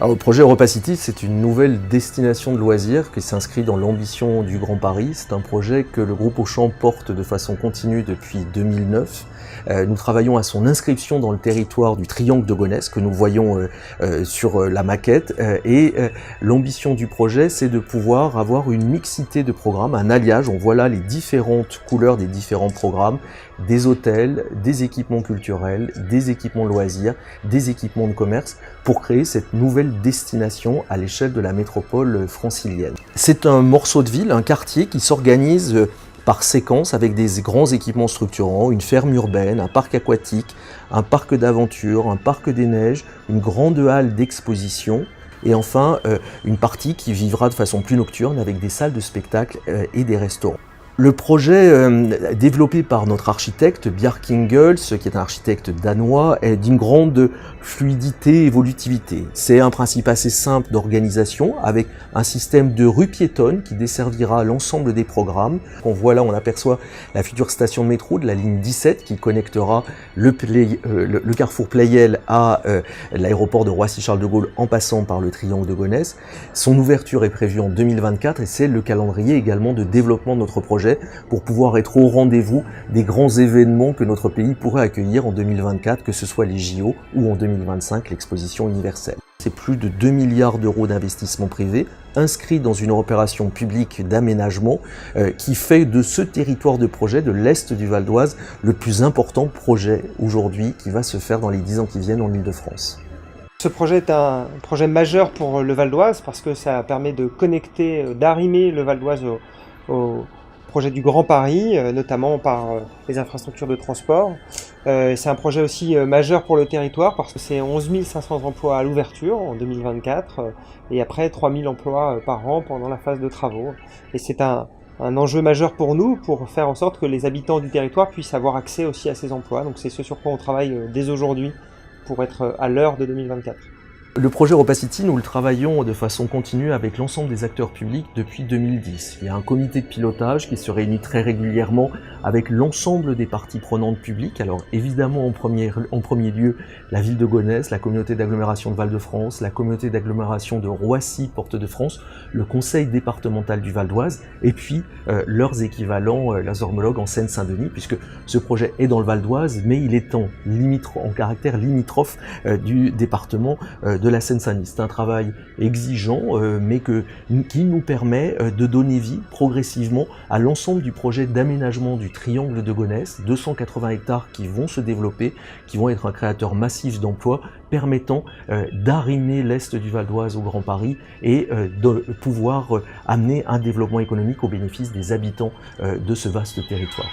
Alors, le projet Europa City, c'est une nouvelle destination de loisirs qui s'inscrit dans l'ambition du Grand Paris. C'est un projet que le groupe Auchan porte de façon continue depuis 2009. Nous travaillons à son inscription dans le territoire du triangle de Gonesse que nous voyons sur la maquette. L'ambition du projet, c'est de pouvoir avoir une mixité de programmes, un alliage. On voit là les différentes couleurs des différents programmes, des hôtels, des équipements culturels, des équipements loisirs, des équipements de commerce pour créer cette nouvelle destination à l'échelle de la métropole francilienne. C'est un morceau de ville, un quartier qui s'organise par séquence avec des grands équipements structurants, une ferme urbaine, un parc aquatique, un parc d'aventure, un parc des neiges, une grande halle d'exposition et enfin une partie qui vivra de façon plus nocturne avec des salles de spectacle et des restaurants. Le projet développé par notre architecte Bjarke Ingels, qui est un architecte danois, est d'une grande fluidité et évolutivité. C'est un principe assez simple d'organisation avec un système de rue piétonne qui desservira l'ensemble des programmes. On voit là, on aperçoit la future station de métro de la ligne 17 qui connectera le carrefour Pleyel à l'aéroport de Roissy-Charles de Gaulle en passant par le triangle de Gonesse. Son ouverture est prévue en 2024 et c'est le calendrier également de développement de notre projet pour pouvoir être au rendez-vous des grands événements que notre pays pourrait accueillir en 2024, que ce soit les JO ou en 2025 l'exposition universelle. C'est plus de 2 milliards d'euros d'investissement privé inscrits dans une opération publique d'aménagement qui fait de ce territoire de projet de l'Est du Val d'Oise le plus important projet aujourd'hui qui va se faire dans les 10 ans qui viennent en Île-de-France. Ce projet est un projet majeur pour le Val d'Oise parce que ça permet de connecter, d'arrimer le Val d'Oise au projet du Grand Paris, notamment par les infrastructures de transport. C'est un projet aussi majeur pour le territoire parce que c'est 11 500 emplois à l'ouverture en 2024 et après 3 000 emplois par an pendant la phase de travaux. Et c'est un enjeu majeur pour nous pour faire en sorte que les habitants du territoire puissent avoir accès aussi à ces emplois. Donc c'est ce sur quoi on travaille dès aujourd'hui pour être à l'heure de 2024. Le projet Europa City, nous le travaillons de façon continue avec l'ensemble des acteurs publics depuis 2010. Il y a un comité de pilotage qui se réunit très régulièrement avec l'ensemble des parties prenantes publiques. Alors évidemment en premier lieu la ville de Gonesse, la communauté d'agglomération de Val-de-France, la communauté d'agglomération de Roissy, Porte de France, le conseil départemental du Val d'Oise et puis leurs équivalents, leurs homologues en Seine-Saint-Denis puisque ce projet est dans le Val d'Oise mais il est en caractère limitrophe du département de la Seine-Saint-Denis. C'est un travail exigeant, mais qui nous permet de donner vie progressivement à l'ensemble du projet d'aménagement du triangle de Gonesse, 280 hectares qui vont se développer, qui vont être un créateur massif d'emplois, permettant d'arrimer l'Est du Val d'Oise au Grand Paris et de pouvoir amener un développement économique au bénéfice des habitants de ce vaste territoire.